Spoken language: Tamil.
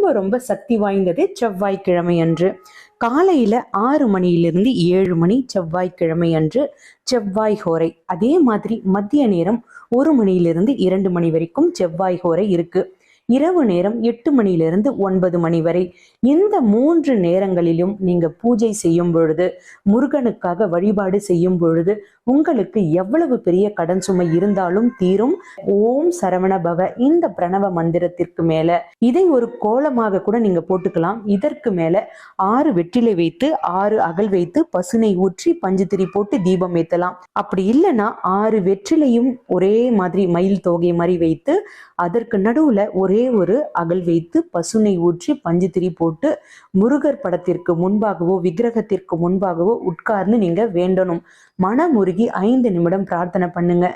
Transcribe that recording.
ரொம்ப ரொம்ப சக்தி வாய்ந்தது செவ்வாய்க்கிழமை அன்று. காலையில 6 மணியிலிருந்து 7 மணி செவ்வாய்க்கிழமை அன்று செவ்வாய் ஹோரை. அதே மாதிரி மதிய நேரம் 1 மணியிலிருந்து 2 மணி வரைக்கும் செவ்வாய் ஹோரை இருக்கு. இரவு நேரம் 8 மணியிலிருந்து 9 மணி வரை. இந்த 3 நேரங்களிலும் நீங்க பூஜை செய்யும் பொழுது, முருகனுக்காக வழிபாடு செய்யும் பொழுது உங்களுக்கு எவ்வளவு பெரிய கடன் சுமை இருந்தாலும் தீரும். ஓம் சரவண பவ இந்த பிரணவ மந்திரத்திற்கு மேல இதை ஒரு கோலமாக கூட நீங்க போட்டுக்கலாம். இதற்கு மேல 6 வெற்றிலை வைத்து 6 அகல் வைத்து பசுனை ஊற்றி பஞ்சுத்திரி போட்டு தீபம் ஏத்தலாம். அப்படி இல்லைன்னா 6 வெற்றிலையும் ஒரே மாதிரி மயில் தோகை மாதிரி வைத்து அதற்கு நடுவுல ஒரே ஒரு அகல் வைத்து பசுனை ஊற்றி பஞ்சுத்திரி போட்டு முருகர் படத்திற்கு முன்பாகவோ விக்கிரகத்திற்கு முன்பாகவோ உட்கார்ந்து நீங்க வேண்டணும். மனமுருகி 5 நிமிடம் பிரார்த்தனை பண்ணுங்க.